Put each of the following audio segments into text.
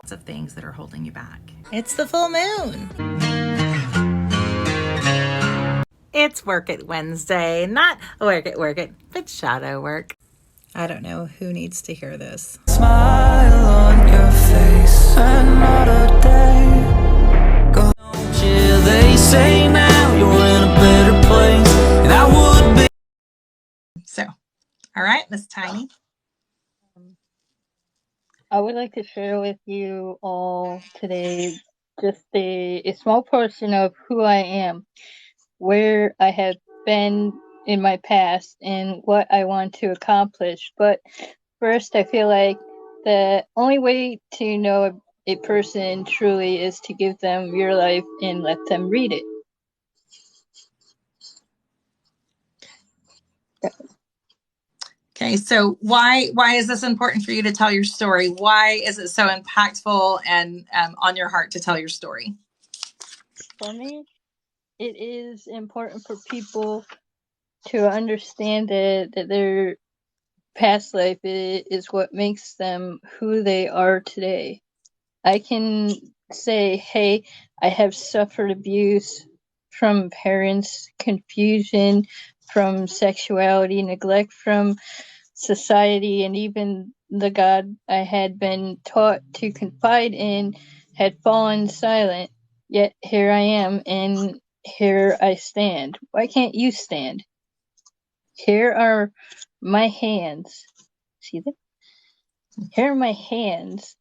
of things that are holding you back. It's the full moon. It's Work It Wednesday, not work it, but shadow work. I don't know who needs to hear this. Smile on your face, another day. Go, yeah, they say now you're in a better place, and I would be. So, all right, Miss Tiny. I would like to share with you all today just a small portion of who I am, where I have been in my past, and what I want to accomplish. But first, I feel like the only way to know a person truly is to give them your life and let them read it. Okay, so why is this important for you to tell your story? Why is it so impactful and on your heart to tell your story? For me, it is important for people to understand that their past life is what makes them who they are today. I can say, hey, I have suffered abuse from parents, confusion from sexuality, neglect from society, and even the God I had been taught to confide in had fallen silent. Yet here I am, and here I stand. Why can't you stand? Here are my hands. See them? Here are my hands.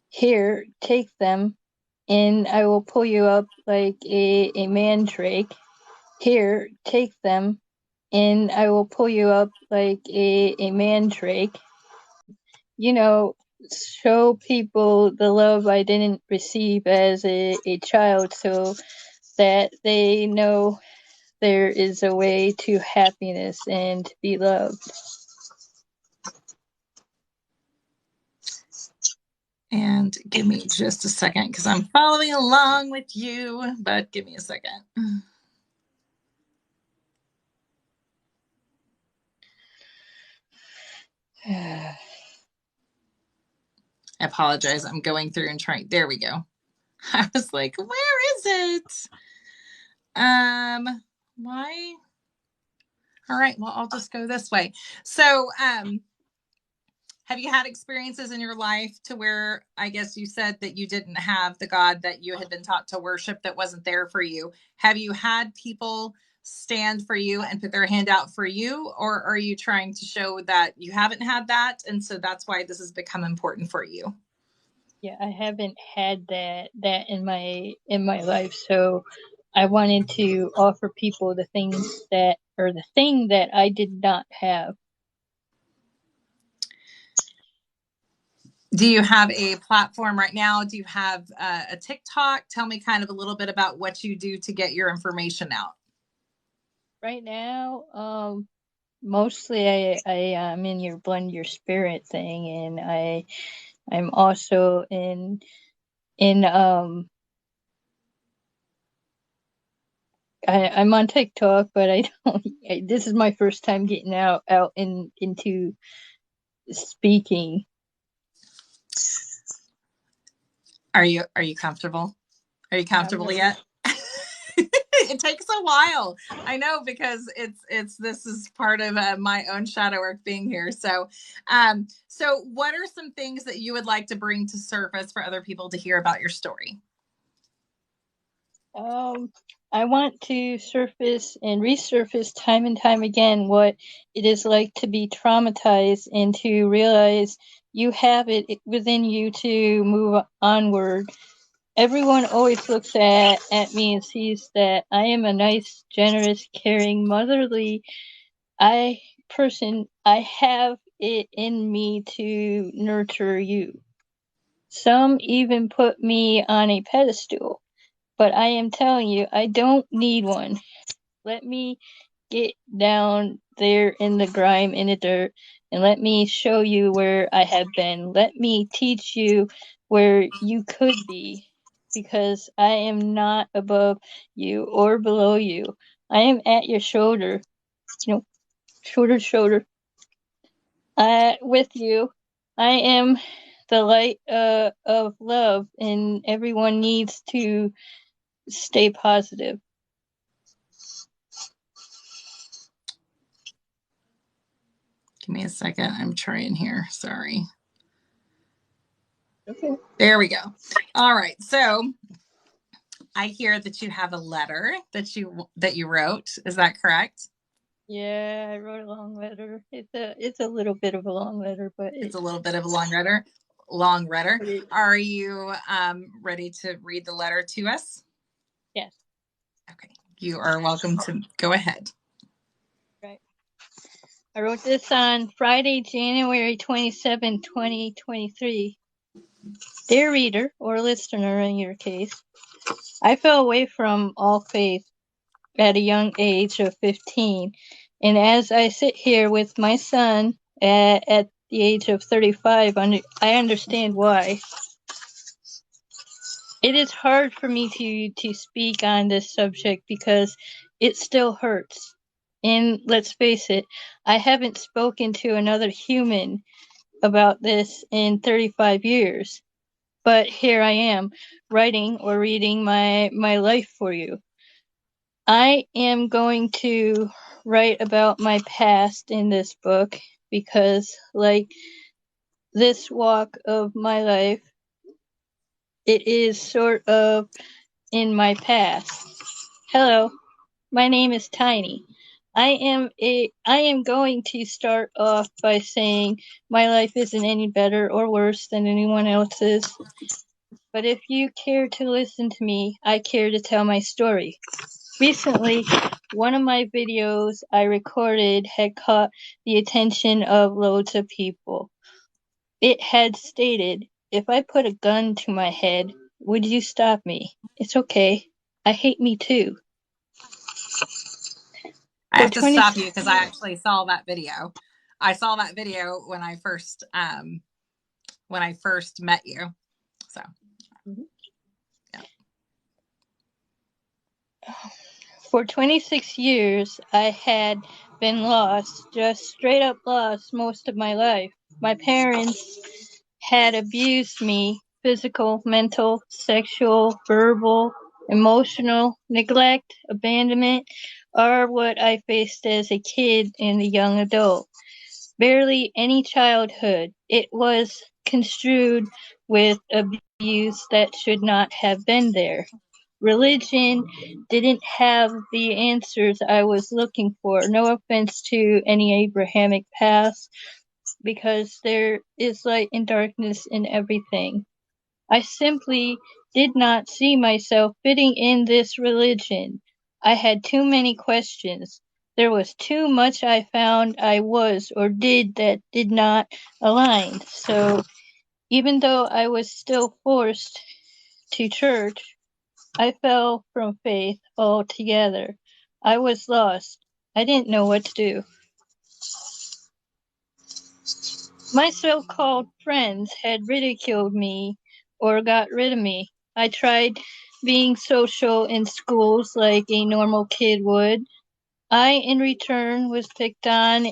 Here, take them, and I will pull you up like a mandrake. Here, take them, and I will pull you up like a mandrake. You know, show people the love I didn't receive as a child, so that they know there is a way to happiness and to be loved. And give me just a second because I'm following along with you, but give me a second. I apologize. I'm going through and trying. There we go. I was like, where is it? Why? All right, well, I'll just go this way. So, have you had experiences in your life to where I guess you said that you didn't have the God that you had been taught to worship that wasn't there for you? Have you had people stand for you and put their hand out for you, or are you trying to show that you haven't had that and so that's why this has become important for you? Yeah, I haven't had that in my life, so I wanted to offer people the things that, or the thing that I did not have. Do you have a platform right now? Do you have a TikTok? Tell me kind of a little bit about what you do to get your information out. Right now, mostly I'm in your Blend Your Spirit thing, and I'm also in I'm on TikTok, but I don't. This is my first time getting out into speaking. Are you comfortable? Are you comfortable yet? It takes a while. I know, because this is part of my own shadow work being here. So what are some things that you would like to bring to surface for other people to hear about your story? I want to surface and resurface time and time again what it is like to be traumatized and to realize you have it within you to move onward. Everyone always looks at me and sees that I am a nice, generous, caring, motherly person. I have it in me to nurture you. Some even put me on a pedestal. But I am telling you, I don't need one. Let me get down there in the grime, in the dirt, and let me show you where I have been. Let me teach you where you could be, because I am not above you or below you. I am at your shoulder, shoulder to shoulder, with you. I am the light of love, and everyone needs to stay positive. Give me a second. I'm trying here. Sorry. Okay. There we go. All right. So I hear that you have a letter that you wrote. Is that correct? Yeah, I wrote a long letter. It's a little bit of a long letter, but It's a little bit of a long letter. Long letter. Are you ready to read the letter to us? Yes. Okay. You are welcome to go ahead. Right. I wrote this on Friday, January 27, 2023. Dear reader, or listener in your case, I fell away from all faith at a young age of 15, and as I sit here with my son at the age of 35, I understand why. It is hard for me to speak on this subject because it still hurts. And let's face it, I haven't spoken to another human about this in 35 years. But here I am, writing or reading my life for you. I am going to write about my past in this book because, like this walk of my life, it is sort of in my past. Hello, my name is Tiny. I am going to start off by saying my life isn't any better or worse than anyone else's. But if you care to listen to me, I care to tell my story. Recently, one of my videos I recorded had caught the attention of loads of people. It had stated, if I put a gun to my head, would you stop me? It's okay. I hate me too. I have to stop you because I actually saw that video. I saw that video when I first met you. So, yeah. For 26 years, I had been lost, just straight up lost most of my life. My parents had abused me, physical, mental, sexual, verbal, emotional, neglect, abandonment, are what I faced as a kid and a young adult. Barely any childhood. It was construed with abuse that should not have been there. Religion didn't have the answers I was looking for. No offense to any Abrahamic past, because there is light and darkness in everything. I simply did not see myself fitting in this religion. I had too many questions. There was too much I found I was or did that did not align. So even though I was still forced to church, I fell from faith altogether. I was lost. I didn't know what to do. My so-called friends had ridiculed me or got rid of me. I tried being social in schools like a normal kid would. I, in return, was picked on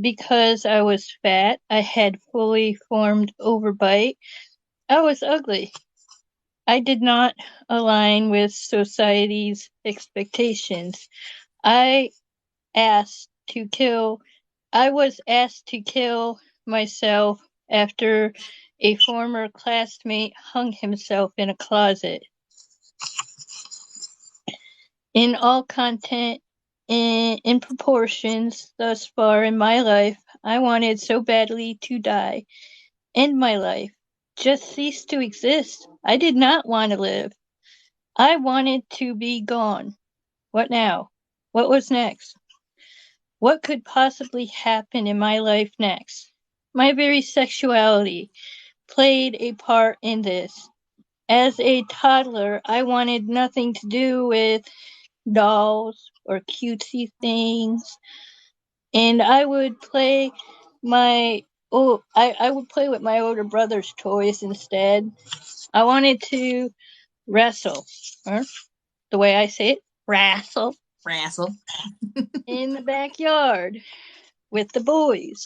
because I was fat. I had fully formed overbite. I was ugly. I did not align with society's expectations. I was asked to kill myself after a former classmate hung himself in a closet. In all content, in proportions thus far in my life, I wanted so badly to die. End my life. Just cease to exist. I did not want to live. I wanted to be gone. What now? What was next? What could possibly happen in my life next? My very sexuality played a part in this. As a toddler, I wanted nothing to do with dolls or cutesy things, and I would play I would play with my older brother's toys instead. I wanted to wrestle, or the way I say it, wrestle, Wrestle. in the backyard with the boys.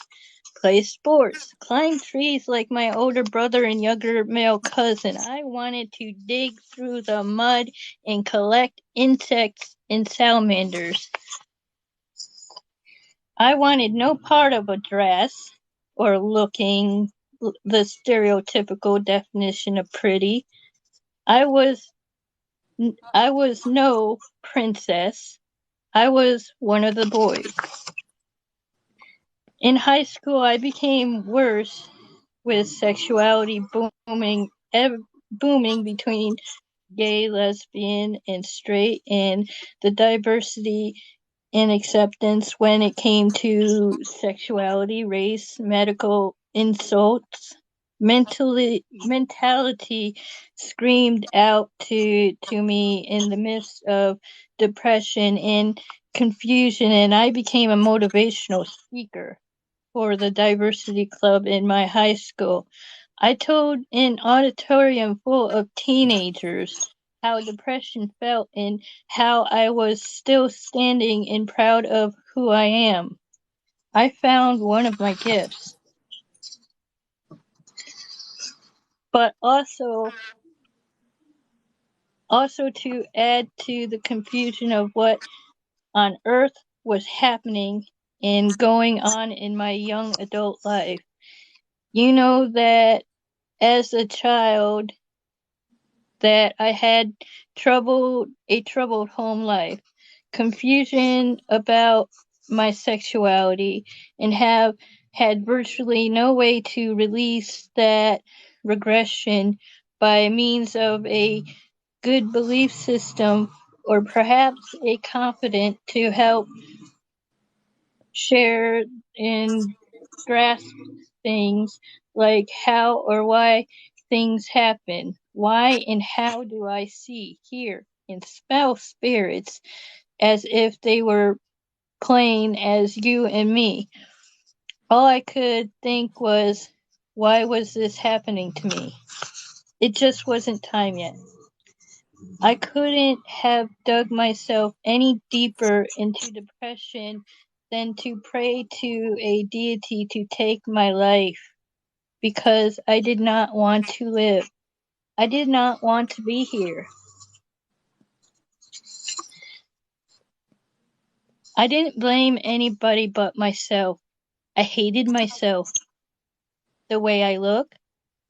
play sports, climb trees like my older brother and younger male cousin. I wanted to dig through the mud and collect insects and salamanders. I wanted no part of a dress or looking the stereotypical definition of pretty. I was no princess. I was one of the boys. In high school, I became worse with sexuality booming between gay, lesbian, and straight, and the diversity and acceptance when it came to sexuality, race, medical insults. Mentality screamed out to me in the midst of depression and confusion, and I became a motivational speaker for the diversity club in my high school. I told an auditorium full of teenagers how depression felt and how I was still standing and proud of who I am. I found one of my gifts. But also to add to the confusion of what on earth was happening and going on in my young adult life. You know that as a child that I had a troubled home life, confusion about my sexuality, and have had virtually no way to release that regression by means of a good belief system or perhaps a confidant to help share and grasp things like how or why things happen. Why and how do I see, hear, and smell spirits as if they were plain as you and me? All I could think was, why was this happening to me? It just wasn't time yet. I couldn't have dug myself any deeper into depression than to pray to a deity to take my life, because I did not want to live. I did not want to be here. I didn't blame anybody but myself. I hated myself. The way I looked,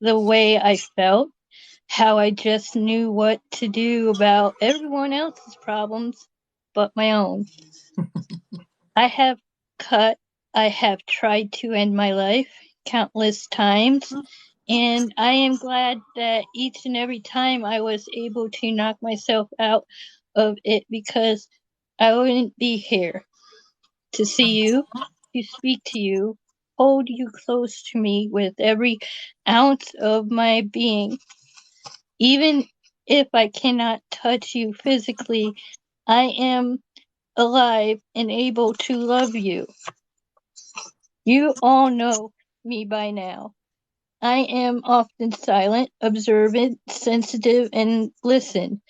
the way I felt, how I just knew what to do about everyone else's problems but my own. I have tried to end my life countless times, and I am glad that each and every time I was able to knock myself out of it, because I wouldn't be here to see you, to speak to you, hold you close to me with every ounce of my being. Even if I cannot touch you physically, I am alive and able to love you. You all know me by now. I am often silent, observant, sensitive, and listen.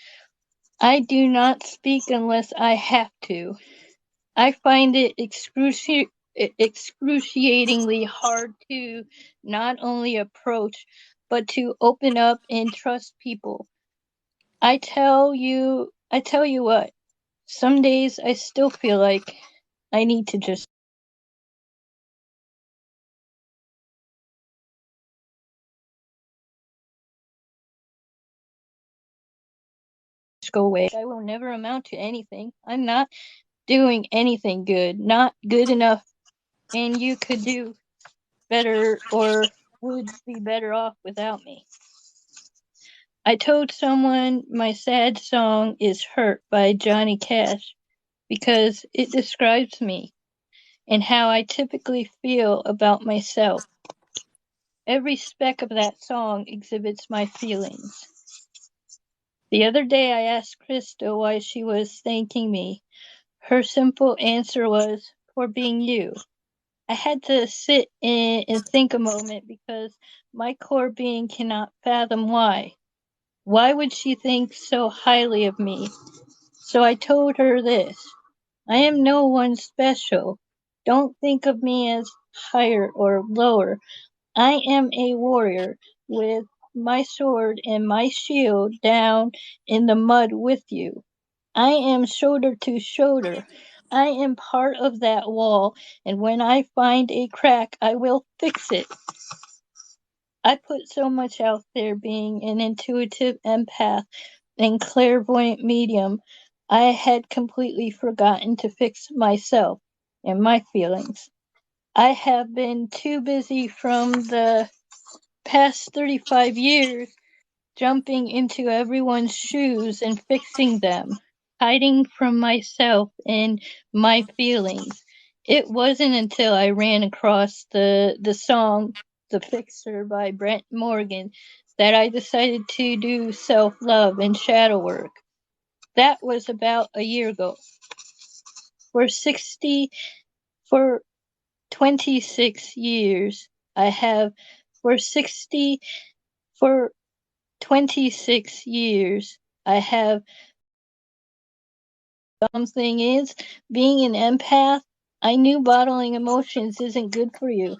I do not speak unless I have to. I find it excruciatingly hard to not only approach, but to open up and trust people. I tell you what, some days I still feel like I need to just go away. I will never amount to anything. I'm not doing anything good, not good enough, and you could do better or would be better off without me. I told someone my sad song is Hurt by Johnny Cash because it describes me and how I typically feel about myself. Every speck of that song exhibits my feelings. The other day I asked Krista why she was thanking me. Her simple answer was, for being you. I had to sit and think a moment because my core being cannot fathom why. Why would she think so highly of me? So I told her this. I am no one special. Don't think of me as higher or lower. I am a warrior with my sword and my shield down in the mud with you. I am shoulder to shoulder. I am part of that wall, and when I find a crack, I will fix it. I put so much out there being an intuitive empath and clairvoyant medium, I had completely forgotten to fix myself and my feelings. I have been too busy from the past 35 years jumping into everyone's shoes and fixing them, hiding from myself and my feelings. It wasn't until I ran across the song The Fixer by Brent Morgan that I decided to do self-love and shadow work. That was about a year ago. For 26 years, I have for 26 years, I have. Thing is, being an empath, I knew bottling emotions isn't good for you.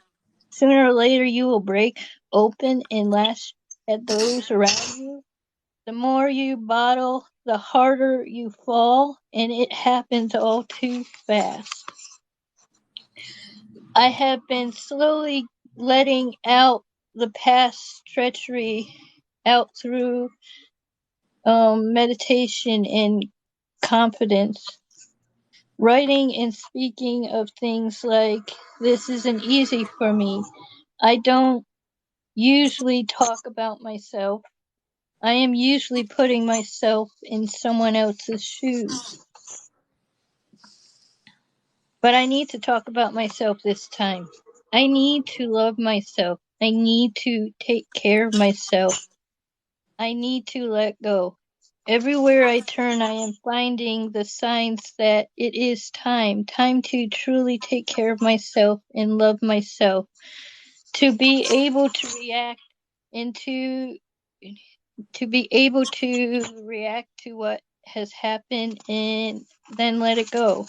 Sooner or later, you will break open and lash at those around you. The more you bottle, the harder you fall, and it happens all too fast. I have been slowly letting out the past treachery out through meditation and confidence. Writing and speaking of things like, this isn't easy for me. I don't usually talk about myself. I am usually putting myself in someone else's shoes. But I need to talk about myself this time. I need to love myself. I need to take care of myself. I need to let go. Everywhere I turn, I am finding the signs that it is time to truly take care of myself and love myself, to be able to react and to be able to react to what has happened and then let it go.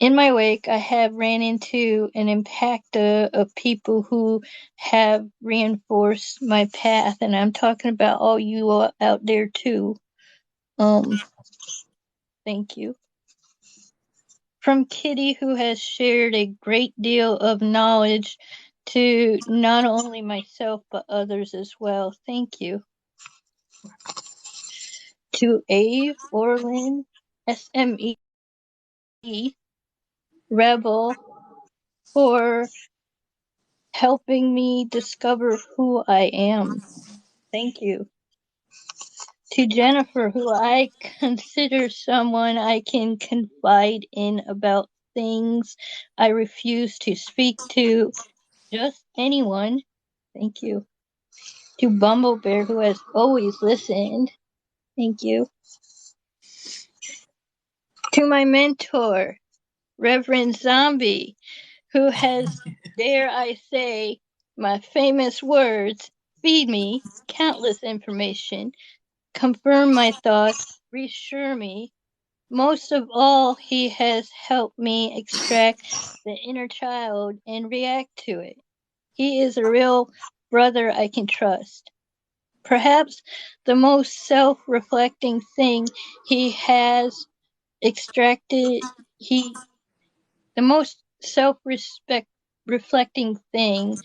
In my wake, I have ran into an impact of people who have reinforced my path, and I'm talking about all you out there too. Thank you. From Kitty, who has shared a great deal of knowledge to not only myself but others as well. Thank you. To Ave, Orlin, SME, Rebel, for helping me discover who I am. Thank you. To Jennifer, who I consider someone I can confide in about things I refuse to speak to just anyone. Thank you. To Bumblebear, who has always listened. Thank you. To my mentor, Reverend Zombie, who has, dare I say, my famous words, feed me countless information, confirm my thoughts, reassure me. Most of all, he has helped me extract the inner child and react to it. He is a real brother I can trust. Perhaps the most self-reflecting thing he has extracted, the most self-reflecting thing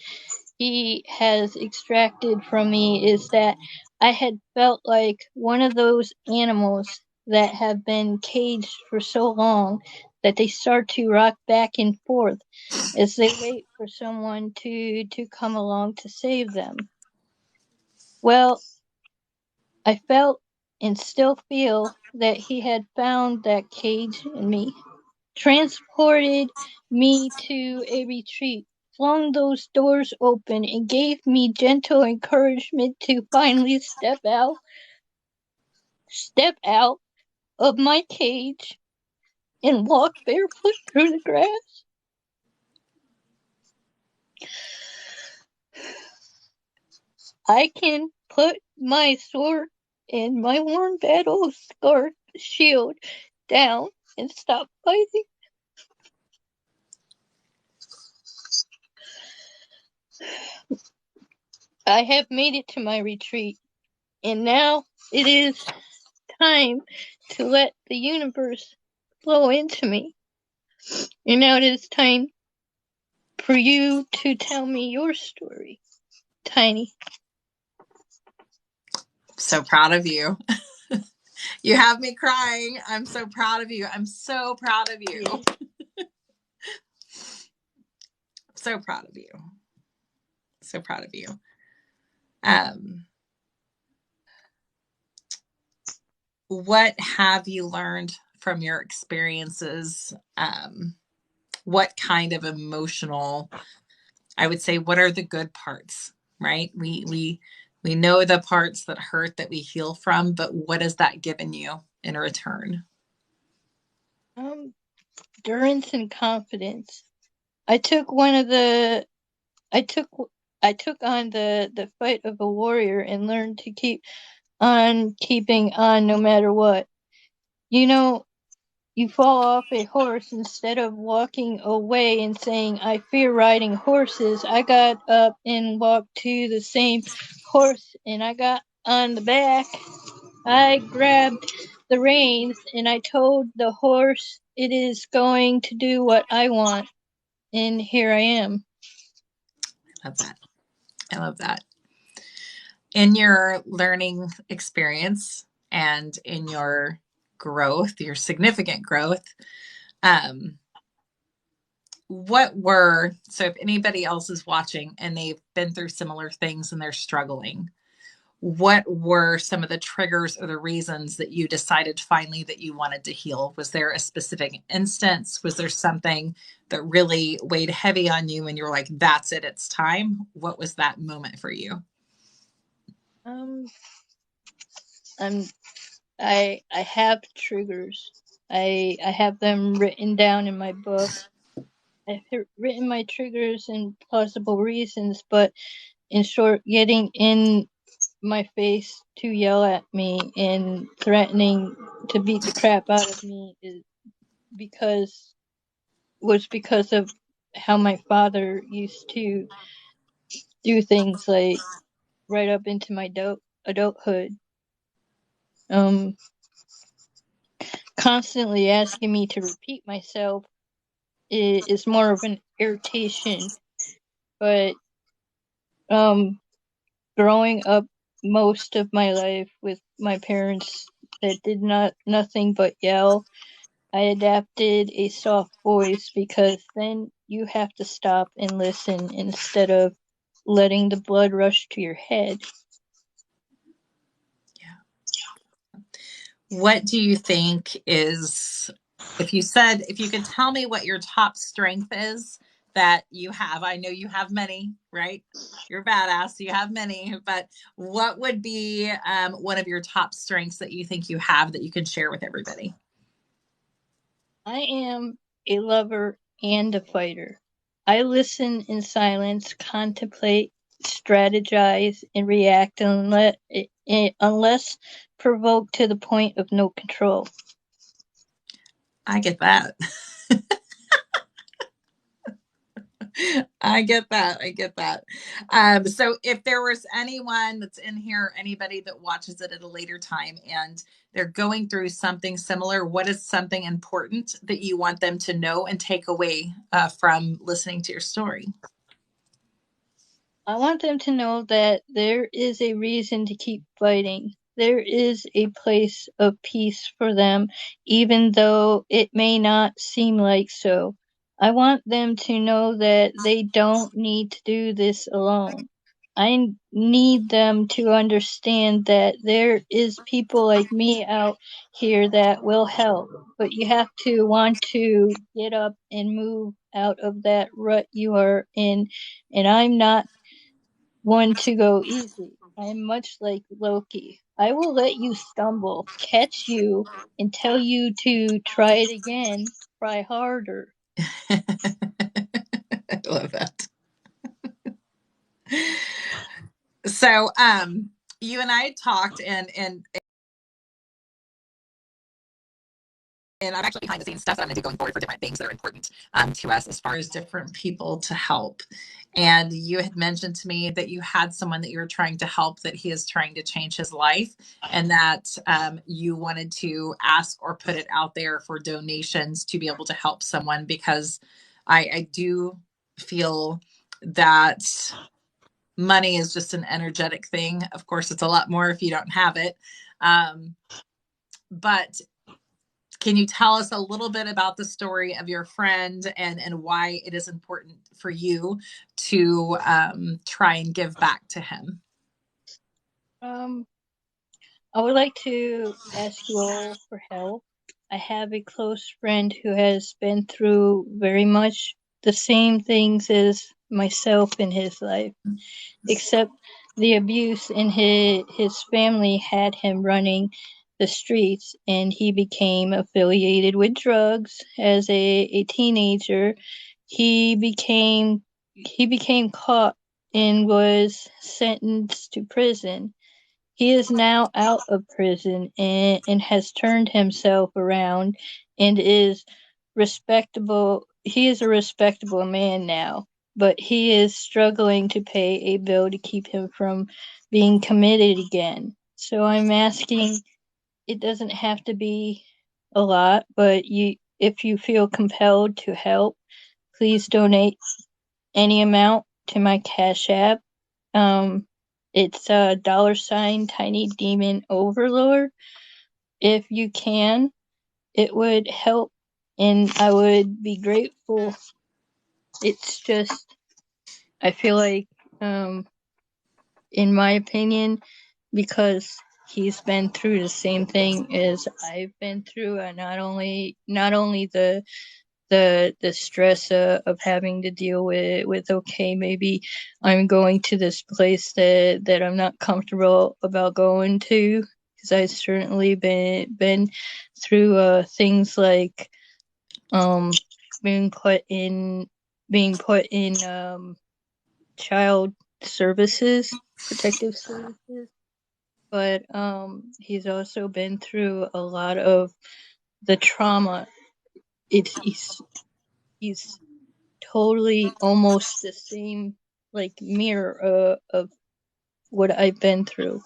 he has extracted from me is that I had felt like one of those animals that have been caged for so long that they start to rock back and forth as they wait for someone to come along to save them. Well, I felt and still feel that he had found that cage in me, transported me to a retreat, flung those doors open, and gave me gentle encouragement to finally step out of my cage and walk barefoot through the grass. I can put my sword and my worn battle scar shield down and stop fighting. I have made it to my retreat, and now it is time to let the universe flow into me. And now it is time for you to tell me your story, Tiny. So proud of you. You have me crying. I'm so proud of you. I'm so proud of you. So proud of you. So proud of you. What have you learned from your experiences? What kind of emotional, I would say, what are the good parts, right? We know the parts that hurt that we heal from, but what has that given you in return? Endurance and confidence. I took on the fight of a warrior and learned to keep on keeping on no matter what. You know, you fall off a horse, instead of walking away and saying, I fear riding horses, I got up and walked to the same horse, and I got on the back. I grabbed the reins and I told the horse it is going to do what I want. And here I am. I love that. I love that. In your learning experience and in your growth, your significant growth, so if anybody else is watching and they've been through similar things and they're struggling, what were some of the triggers or the reasons that you decided finally that you wanted to heal? Was there a specific instance? Was there something that really weighed heavy on you and you were like, that's it, it's time? What was that moment for you? I have triggers. I have them written down in my book. I've written my triggers and plausible reasons, but in short, getting in my face to yell at me and threatening to beat the crap out of me was because of how my father used to do things, like right up into my adulthood. Constantly asking me to repeat myself is more of an irritation, but growing up most of my life with my parents that did nothing but yell, I adapted a soft voice, because then you have to stop and listen instead of letting the blood rush to your head. Yeah. What do you think is, if you could tell me what your top strength is that you have? I know you have many, right? You're badass, you have many, but what would be one of your top strengths that you think you have that you can share with everybody? I am a lover and a fighter. I listen in silence, contemplate, strategize, and react unless provoked to the point of no control. I get that. I get that. I get that. So if there was anyone that's in here, anybody that watches it at a later time and they're going through something similar, what is something important that you want them to know and take away from listening to your story? I want them to know that there is a reason to keep fighting. There is a place of peace for them, even though it may not seem like so. I want them to know that they don't need to do this alone. I need them to understand that there is people like me out here that will help, but you have to want to get up and move out of that rut you are in, and I'm not one to go easy. I am much like Loki. I will let you stumble, catch you, and tell you to try it again, try harder. I love that. So you and I talked and I'm actually behind the scenes stuff that I'm going to do going forward for different things that are important to us as far as different people to help. And you had mentioned to me that you had someone that you were trying to help, that he is trying to change his life, and that you wanted to ask or put it out there for donations to be able to help someone, because I do feel that money is just an energetic thing. Of course, it's a lot more if you don't have it. But can you tell us a little bit about the story of your friend, and why it is important for you to try and give back to him? I would like to ask you all for help. I have a close friend who has been through very much the same things as myself in his life, except the abuse in his family had him running the streets, and he became affiliated with drugs as a teenager. He became caught and was sentenced to prison. He is now out of prison and has turned himself around and is respectable. He is a respectable man now, but he is struggling to pay a bill to keep him from being committed again. So I'm asking, it doesn't have to be a lot, but if you feel compelled to help, please donate any amount to my Cash App. It's $ Tiny Demon Overlord. If you can, it would help, and I would be grateful. It's just, I feel like, in my opinion, because he's been through the same thing as I've been through, and not only the stress of having to deal with okay, maybe I'm going to this place that I'm not comfortable about going to, because I've certainly been through things like being put in child services, protective services. But he's also been through a lot of the trauma. He's totally almost the same, like, mirror of what I've been through.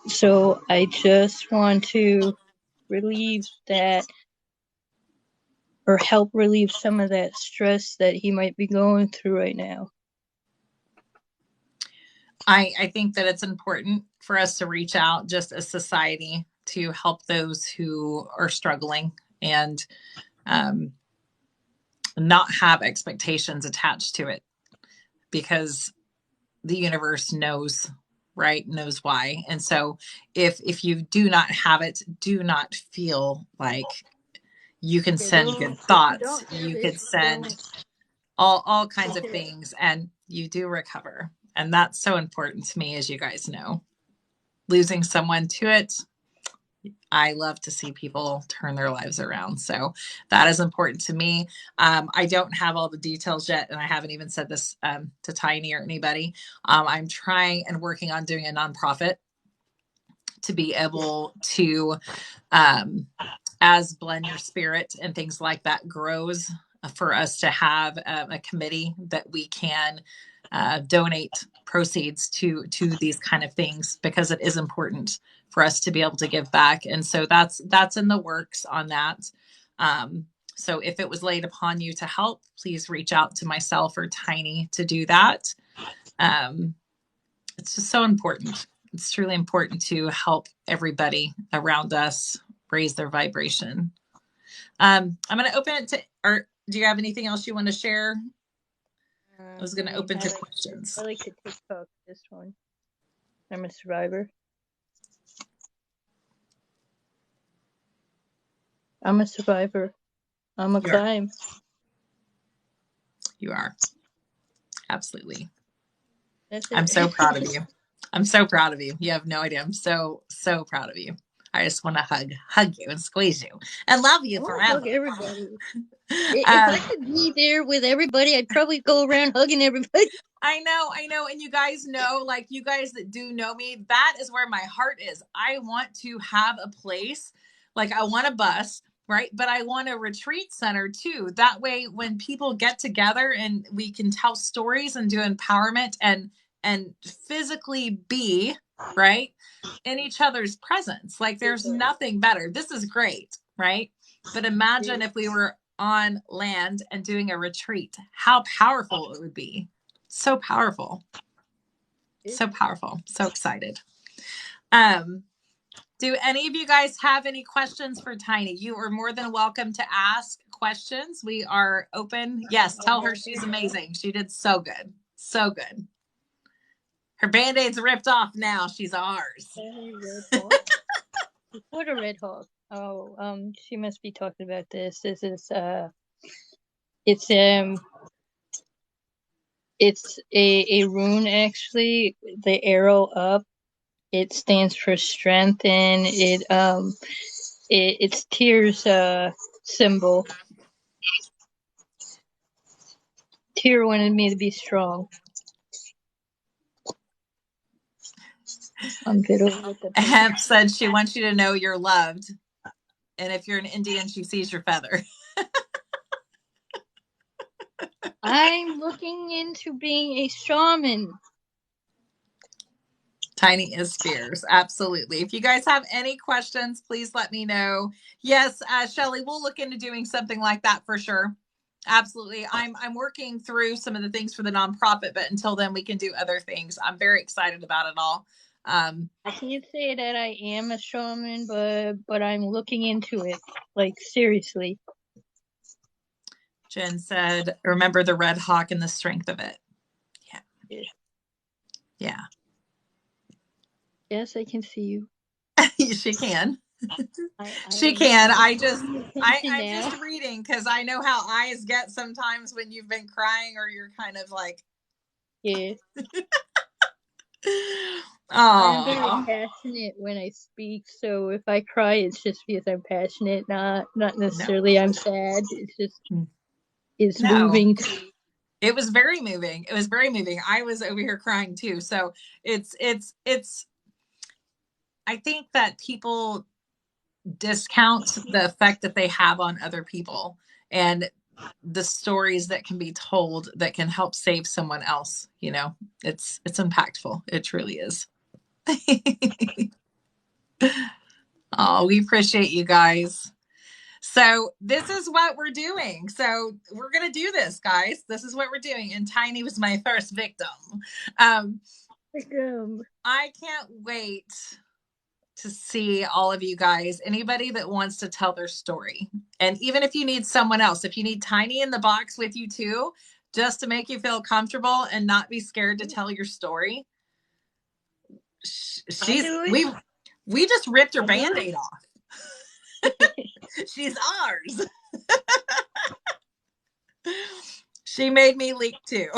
So I just want to relieve that, or help relieve some of that stress that he might be going through right now. I think that it's important for us to reach out just as society to help those who are struggling, and not have expectations attached to it, because the universe knows, right? Knows why. And so if you do not have it, do not feel like you can send good thoughts. You could send all kinds of things, and you do recover. And that's so important to me, as you guys know. Losing someone to it, I love to see people turn their lives around. So that is important to me. I don't have all the details yet, and I haven't even said this to Tiny or anybody. I'm trying and working on doing a nonprofit to be able to, as Blend Your Spirit and things like that grows, for us to have a committee that we can donate proceeds to these kind of things, because it is important for us to be able to give back. And so that's in the works on that. So if it was laid upon you to help, please reach out to myself or Tiny to do that. It's just so important. It's truly important to help everybody around us raise their vibration. I'm going to open it to, or do you have anything else you want to share? I was going to open to questions. I like to TikTok this one. I'm a survivor. I'm a survivor. I'm a climb. You are. Absolutely. That's it. I'm so proud of you. I'm so proud of you. You have no idea. I'm so proud of you. I just want to hug you and squeeze you and love you forever. Hug everybody. If I could be there with everybody, I'd probably go around hugging everybody. I know. And you guys know, like, you guys that do know me, that is where my heart is. I want to have a place, like, I want a bus right? But I want a retreat center too. That way, when people get together and we can tell stories and do empowerment and physically be right in each other's presence. Like there's nothing better. This is great, right? But imagine if we were on land and doing a retreat, how powerful it would be. So powerful. So powerful. So excited. Do any of you guys have any questions for Tiny? You are more than welcome to ask questions. We are open. Yes, tell her she's amazing. She did so good. So good. Her Band-Aid's ripped off now. She's ours. What a Red Hawk. Oh, she must be talking about this. This is it's a rune actually. The arrow up. It stands for strength, and it's Tyr's symbol. Tyr wanted me to be strong. I'm good with the Hemp said she wants you to know you're loved. And if you're an Indian, she sees your feather. I'm looking into being a shaman. Tiny is fierce. Absolutely. If you guys have any questions, please let me know. Yes, Shelly, we'll look into doing something like that for sure. Absolutely. I'm working through some of the things for the nonprofit, but until then we can do other things. I'm very excited about it all. I can't say that I am a shaman, but I'm looking into it, like seriously. Jen said, remember the Red Hawk and the strength of it. Yeah. Yeah. Yes, I can see you. She can. She can. I'm just reading because I know how eyes get sometimes when you've been crying or you're kind of like. Yeah. I'm very passionate when I speak, so if I cry, it's just because I'm passionate, not necessarily I'm sad. It's moving. It was very moving. It was very moving. I was over here crying too. So it's. I think that people discount the effect that they have on other people and the stories that can be told that can help save someone else. You know, it's impactful. It truly is. Oh, we appreciate you guys. So this is what we're doing. So we're going to do this, guys. This is what we're doing. And Tiny was my first victim. I can't wait to see all of you guys, anybody that wants to tell their story. And even if you need someone else, if you need Tiny in the box with you too, just to make you feel comfortable and not be scared to tell your story. We just ripped her Band-Aid off. She's ours. She made me leak too.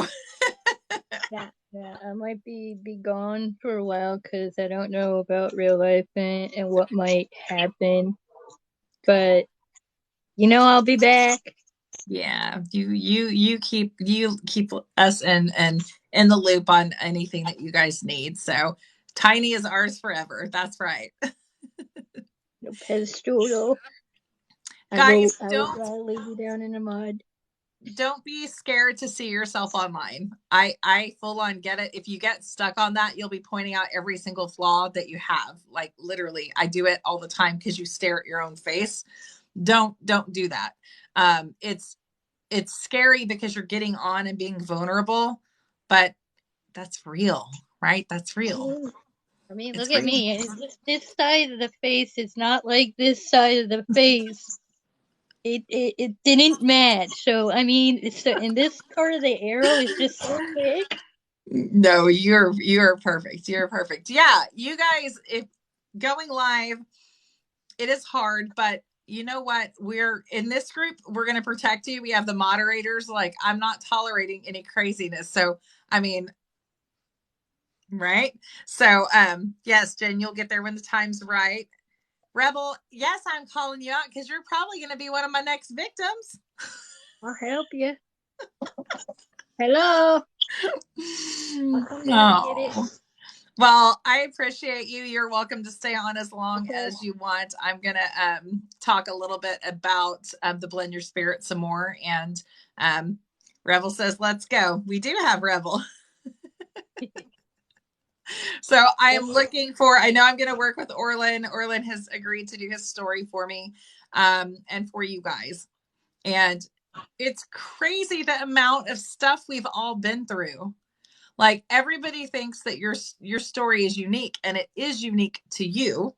Yeah, I might be gone for a while because I don't know about real life and what might happen. But I'll be back. Yeah, you keep us in the loop on anything that you guys need. So Tiny is ours forever. That's right. No pedestal though. Guys, I will leave you down in the mud. Don't be scared to see yourself online. I full on get it. If you get stuck on that, you'll be pointing out every single flaw that you have. Like literally, I do it all the time because you stare at your own face. Don't do that. It's scary because you're getting on and being vulnerable, but that's real, right? That's real. I mean, look at me. This side of the face is not like this side of the face. It didn't match. So I mean, and this part of the arrow is just so big. No, you're perfect. You're perfect. Yeah, you guys, if going live, it is hard, but you know what? We're in this group. We're going to protect you. We have the moderators. Like, I'm not tolerating any craziness. So, I mean, right? So, yes, Jen, you'll get there when the time's right. Rebel, yes, I'm calling you out because you're probably going to be one of my next victims. I'll help you. Hello. Oh. Well, I appreciate you. You're welcome to stay on as long Okay. as you want. I'm going to talk a little bit about the Blend Your Spirit some more. And Revel says, let's go. We do have Revel. So I am looking for, I know I'm going to work with Orlin. Orlin has agreed to do his story for me and for you guys. And it's crazy the amount of stuff we've all been through. Like everybody thinks that your story is unique, and it is unique to you,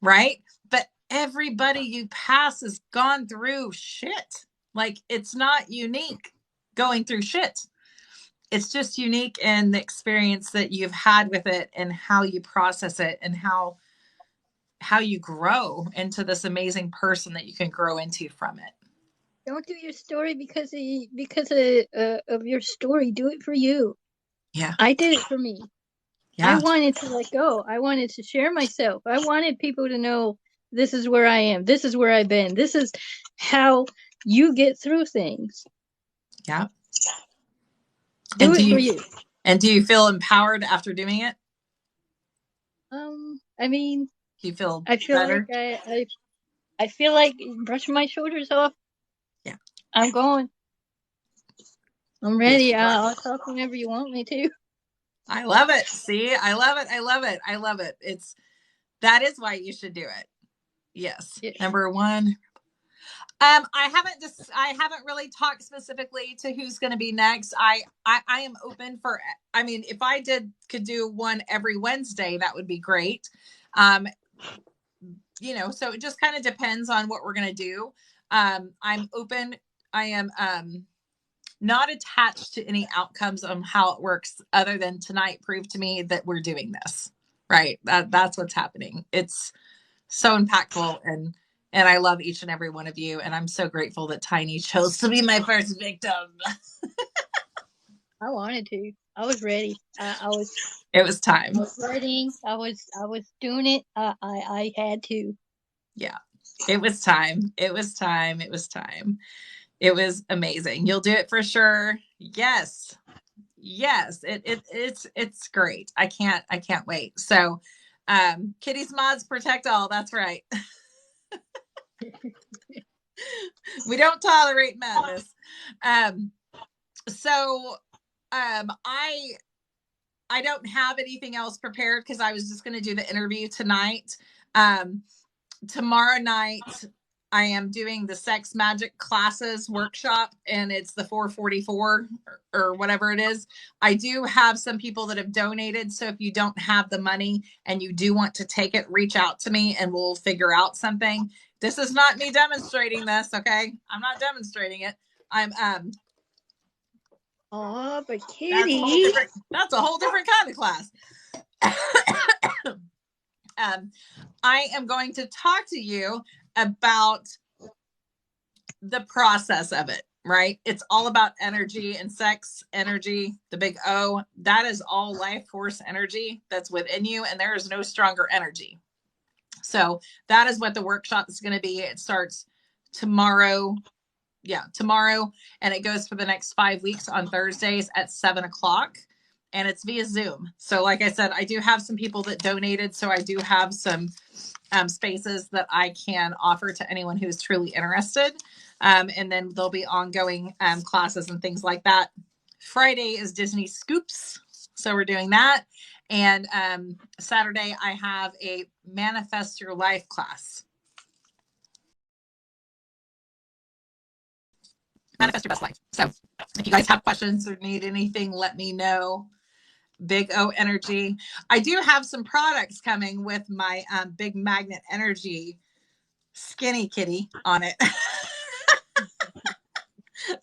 right? But everybody you pass has gone through shit. Like it's not unique going through shit. It's just unique in the experience that you've had with it and how you process it and how you grow into this amazing person that you can grow into from it. Don't do your story because of your story. Do it for you. Yeah. I did it for me. Yeah. I wanted to let go. I wanted to share myself. I wanted people to know this is where I am. This is where I've been. This is how you get through things. Yeah. Do it for you. And do you feel empowered after doing it? I mean, do you feel I feel better? like I feel like brushing my shoulders off. Yeah. I'm going. I'm ready. I'll talk whenever you want me to. I love it. See, I love it. I love it. I love it. That is why you should do it. Yes. Number one. I haven't really talked specifically to who's going to be next. I am open for, I mean, if I could do one every Wednesday, that would be great. So it just kind of depends on what we're going to do. I'm open. I am, not attached to any outcomes on how it works other than tonight proved to me that we're doing this, right? That's what's happening. It's so impactful and I love each and every one of you. And I'm so grateful that Tiny chose to be my first victim. I wanted to. I was ready. It was time. I was writing. I was doing it. I had to. Yeah. It was time. It was time. It was time. It was amazing. You'll do it for sure. Yes. Yes. It's great. I can't wait. So, Kitty's Mods protect all. That's right. We don't tolerate madness. I don't have anything else prepared because I was just going to do the interview tonight. Tomorrow night, I am doing the Sex Magic Classes workshop, and it's the 444 or whatever it is. I do have some people that have donated. So if you don't have the money and you do want to take it, reach out to me and we'll figure out something. This is not me demonstrating this. Okay. I'm not demonstrating it. I'm, oh, but Kitty, that's a whole different kind of class. I am going to talk to you about the process of it, right? It's all about energy and sex energy, the big O. That is all life force energy that's within you, and there is no stronger energy. So that is what the workshop is going to be. It starts tomorrow. Yeah, tomorrow, and it goes for the next 5 weeks on Thursdays at 7:00. And it's via Zoom. So like I said, I do have some people that donated. So I do have some spaces that I can offer to anyone who's truly interested. And then there'll be ongoing classes and things like that. Friday is Disney Scoops. So we're doing that. And Saturday, I have a Manifest Your Life class. Manifest Your Best Life. So if you guys have questions or need anything, let me know. Big O Energy. I do have some products coming with my Big Magnet Energy Skinny Kitty on it.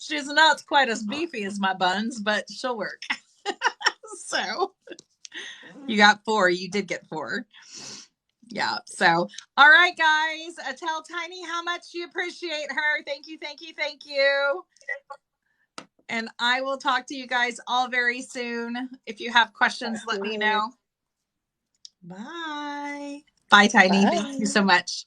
She's not quite as beefy as my buns, but she'll work. So you got 4. You did get 4. Yeah. So, all right, guys. Tell Tiny how much you appreciate her. Thank you. Thank you. Thank you. And I will talk to you guys all very soon. If you have questions, let me know. Bye. Bye, Tiny. Bye. Thank you so much.